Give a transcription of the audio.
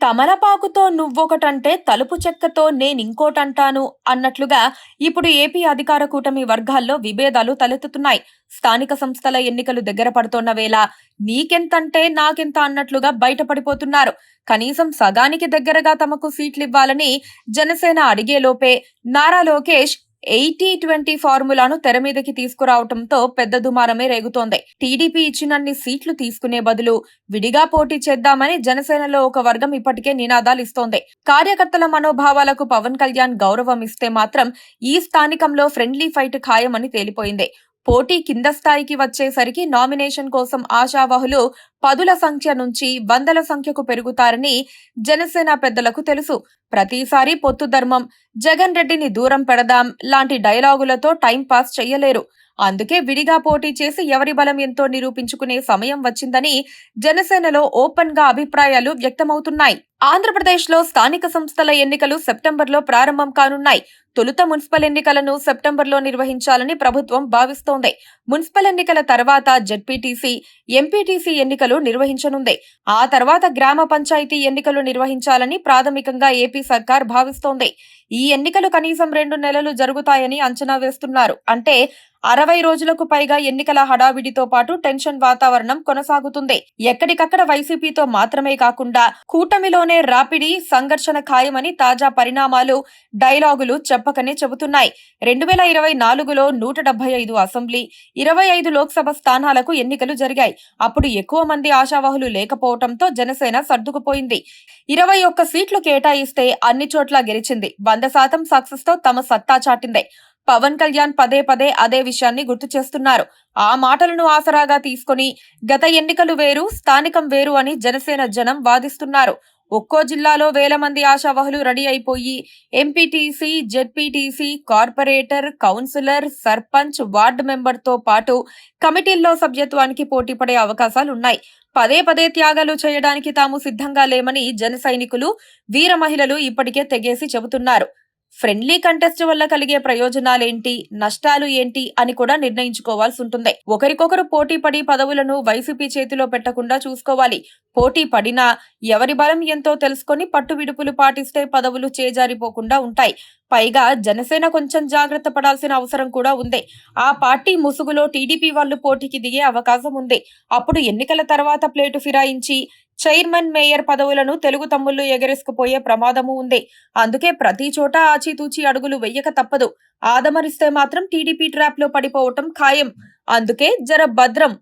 తమలపాకుతో నువ్వొకటంటే తలుపు చెక్కతో నేనింకోటంటాను అన్నట్లుగా ఇప్పుడు ఏపీ అధికార కూటమి వర్గాల్లో విభేదాలు తలెత్తుతున్నాయి. స్థానిక సంస్థల ఎన్నికలు దగ్గర పడుతోన్న వేళ నీకెంతంటే నాకెంత అన్నట్లుగా బయటపడిపోతున్నారు. కనీసం సగానికి దగ్గరగా తమకు సీట్లివ్వాలని జనసేన అడిగేలోపే నారా లోకేష్ 80-20 ఫార్ములాను తెరమీదకి తీసుకురావడంతో పెద్ద దుమారమే రేగుతోంది. టీడీపీ ఇచ్చినన్ని సీట్లు తీసుకునే బదులు విడిగా పోటీ చేద్దామని జనసేనలో ఒక వర్గం ఇప్పటికే నినాదాలు ఇస్తోంది. కార్యకర్తల మనోభావాలకు పవన్ కళ్యాణ్ గౌరవం ఇస్తే మాత్రం ఈ స్థానికంలో ఫ్రెండ్లీ ఫైట్ ఖాయమని తేలిపోయింది. పోటీ కింద స్థాయికి వచ్చేసరికి నామినేషన్ కోసం ఆశావహులు పదుల సంఖ్య నుంచి వందల సంఖ్యకు పెరుగుతారని జనసేన పెద్దలకు తెలుసు. ప్రతిసారి పొత్తు ధర్మం, జగన్ రెడ్డిని దూరం పెడదాం లాంటి డైలాగులతో టైం పాస్ చెయ్యలేరు. అందుకే విడిగా పోటీ చేసి ఎవరి బలం ఎంతో నిరూపించుకునే సమయం వచ్చిందని జనసేనలో ఓపెన్ గా అభిప్రాయాలు వ్యక్తమవుతున్నాయి. ఆంధ్రప్రదేశ్లో స్థానిక సంస్థల ఎన్నికలు సెప్టెంబర్లో ప్రారంభం కానున్నాయి. తొలుత మున్సిపల్ ఎన్నికలను సెప్టెంబర్లో నిర్వహించాలని ప్రభుత్వం భావిస్తోంది. మున్సిపల్ ఎన్నికల తర్వాత జెడ్పీటీసీ, ఎంపీటీసీ ఎన్నికలు నిర్వహించనుంది. ఆ తర్వాత గ్రామ పంచాయతీ ఎన్నికలు నిర్వహించాలని ప్రాథమికంగా ఏపీ సర్కార్ భావిస్తోంది. ఈ ఎన్నికలు కనీసం 2 నెలలు జరుగుతాయని అంచనా వేస్తున్నారు. అంటే 60 రోజులకు పైగా ఎన్నికల హడావిడితో పాటు టెన్షన్ వాతావరణం కొనసాగుతుంది. ఎక్కడికక్కడ వైసీపీతో మాత్రమే కాకుండా కూటమిలోనే రాపిడి, సంఘర్షణ ఖాయమని తాజా పరిణామాలు, డైలాగులు చెప్పకనే చెబుతున్నాయి. 2024లో 175 అసెంబ్లీ, 25 లోక్సభ స్థానాలకు ఎన్నికలు జరిగాయి. అప్పుడు ఎక్కువ మంది ఆశావహులు లేకపోవడంతో జనసేన సర్దుకుపోయింది. 21 సీట్లు కేటాయిస్తే అన్ని చోట్ల గెలిచింది. 100% సక్సెస్ తో తమ సత్తా చాటింది. పవన్ కళ్యాణ్ పదే పదే అదే విషయాన్ని గుర్తు చేస్తున్నారు. ఆ మాటలను ఆసరాగా తీసుకుని గత ఎన్నికలు వేరు, స్థానికం వేరు అని జనసేన జనం వాదిస్తున్నారు. ఒక్కో జిల్లాలో వేల మంది ఆశావహులు రెడీ అయిపోయి MPTC, ZPTC, corporator, councillor, sarpanch, ward మెంబర్తో పాటు కమిటీల్లో సభ్యత్వానికి పోటీపడే అవకాశాలున్నాయి. పదే పదే త్యాగాలు చేయడానికి తాము సిద్ధంగా లేమని జన సైనికులు, వీర మహిళలు ఇప్పటికే తెగేసి చెబుతున్నారు. ఫ్రెండ్లీ కంటెస్ట్ వల్ల కలిగే ప్రయోజనాలేంటి, నష్టాలు ఏంటి అని కూడా నిర్ణయించుకోవాల్సి ఉంటుంది. ఒకరికొకరు పోటీ పడి పదవులను వైసీపీ చేతిలో పెట్టకుండా చూసుకోవాలి. పోటీ పడినా ఎవరి బలం ఎంతో తెలుసుకొని పట్టు విడుపులు పాటిస్తే పదవులు చేజారిపోకుండా ఉంటాయి. పైగా జనసేన కొంచెం జాగ్రత్త పడాల్సిన అవసరం కూడా ఉంది. ఆ పార్టీ ముసుగులో టీడీపీ వాళ్లు పోటీకి దిగే అవకాశం ఉంది. అప్పుడు ఎన్నికల తర్వాత ప్లేటు ఫిరాయించి చైర్మన్, మేయర్ పదవులను తెలుగు తమ్ముళ్లు ఎగరేసుకుపోయే ప్రమాదమూ ఉంది. అందుకే ప్రతి చోట ఆచితూచి అడుగులు వెయ్యక తప్పదు. ఆదమరిస్తే మాత్రం టీడీపీ ట్రాప్ లో పడిపోవటం ఖాయం. అందుకే జర భద్రం.